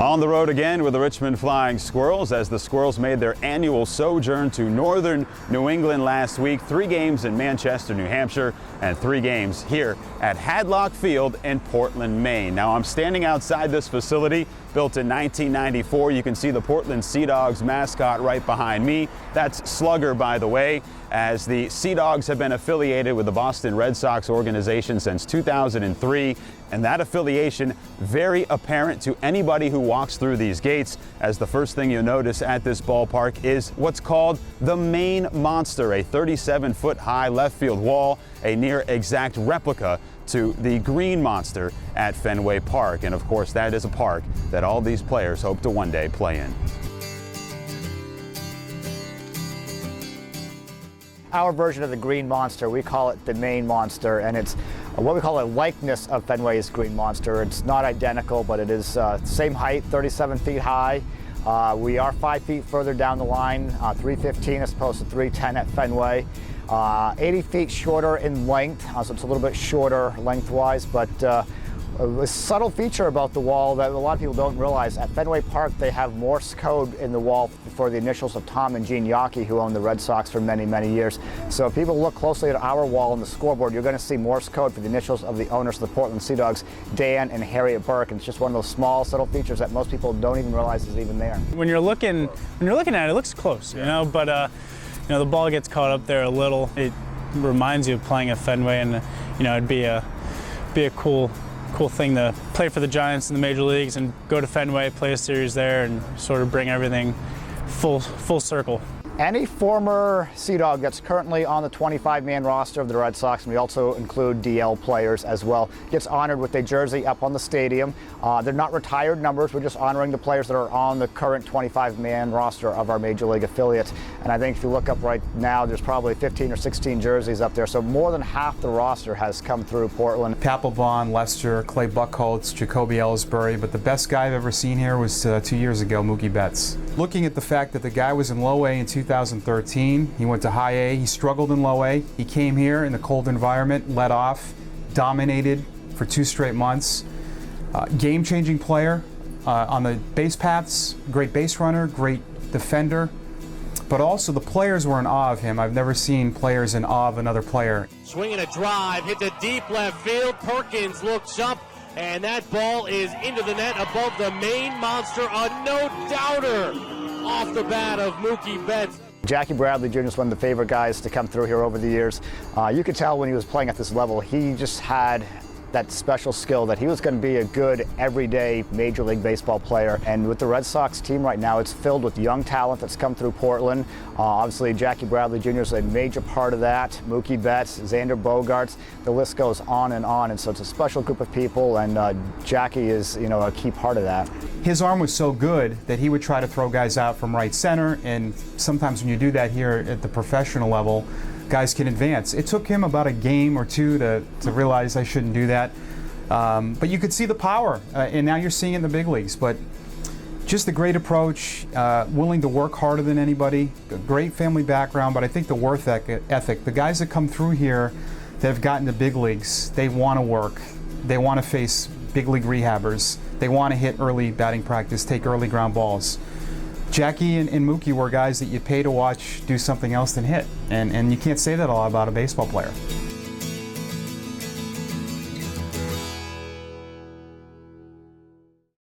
On the road again with the Richmond Flying Squirrels as the Squirrels made their annual sojourn to northern New England last week. 3 games in Manchester, New Hampshire, and 3 games here at Hadlock Field in Portland, Maine. Now I'm standing outside this facility, built in 1994. You can see the Portland Sea Dogs mascot right behind me. That's Slugger, by the way, as the Sea Dogs have been affiliated with the Boston Red Sox organization since 2003. And that affiliation very apparent to anybody who walks through these gates, as the first thing you'll notice at this ballpark is what's called the Maine Monster, a 37-foot high left field wall, a near exact replica to the Green Monster at Fenway Park. And of course, that is a park that all these players hope to one day play in. Our version of the Green Monster, we call it the Maine Monster, and it's what we call a likeness of Fenway's Green Monster. It's not identical, but it is same height, 37 feet high. We are 5 feet further down the line, 315 as opposed to 310 at Fenway. 80 feet shorter in length, so it's a little bit shorter lengthwise, but a subtle feature about the wall that a lot of people don't realize. At Fenway Park, they have Morse code in the wall for the initials of Tom and Gene Yockey, who owned the Red Sox for many, many years. So if people look closely at our wall on the scoreboard, you're going to see Morse code for the initials of the owners of the Portland Sea Dogs, Dan and Harriet Burke. And it's just one of those small, subtle features that most people don't even realize is even there. When you're looking at it, it looks close, you know, but you know, the ball gets caught up there a little. It reminds you of playing at Fenway, and you know, it'd be a cool thing to play for the Giants in the major leagues and go to Fenway, play a series there, and sort of bring everything full circle. Any former Sea Dog that's currently on the 25-man roster of the Red Sox, and we also include DL players as well, gets honored with a jersey up on the stadium. They're not retired numbers, we're just honoring the players that are on the current 25-man roster of our Major League affiliate. And I think if you look up right now, there's probably 15 or 16 jerseys up there, so more than half the roster has come through Portland. Papelbon, Lester, Clay Buckholz, Jacoby Ellsbury, but the best guy I've ever seen here was 2 years ago, Mookie Betts. Looking at the fact that the guy was in low A in 2013, he went to high A, he struggled in low A, he came here in the cold environment, led off, dominated for 2 straight months. Game-changing player on the base paths, great base runner, great defender, but also the players were in awe of him. I've never seen players in awe of another player. Swinging a drive, hit to deep left field, Perkins looks up, and that ball is into the net above the Maine Monster, a no-doubter off the bat of Mookie Betts. Jackie Bradley Jr. is one of the favorite guys to come through here over the years. You could tell when he was playing at this level, he just had that special skill that he was going to be a good everyday Major League Baseball player. And with the Red Sox team right now, it's filled with young talent that's come through Portland. Obviously, Jackie Bradley Jr. is a major part of that. Mookie Betts, Xander Bogaerts, the list goes on. And so it's a special group of people, and Jackie is, you know, a key part of that. His arm was so good that he would try to throw guys out from right center, and sometimes when you do that here at the professional level, guys can advance. It took him about a game or two to realize I shouldn't do that. But you could see the power, and now you're seeing it in the big leagues. But just a great approach, willing to work harder than anybody, a great family background, but I think the work ethic, the guys that come through here that have gotten to big leagues, they want to work. They want to face big league rehabbers. They want to hit early batting practice, take early ground balls. Jackie and Mookie were guys that you pay to watch do something else than hit, and you can't say that a lot about a baseball player.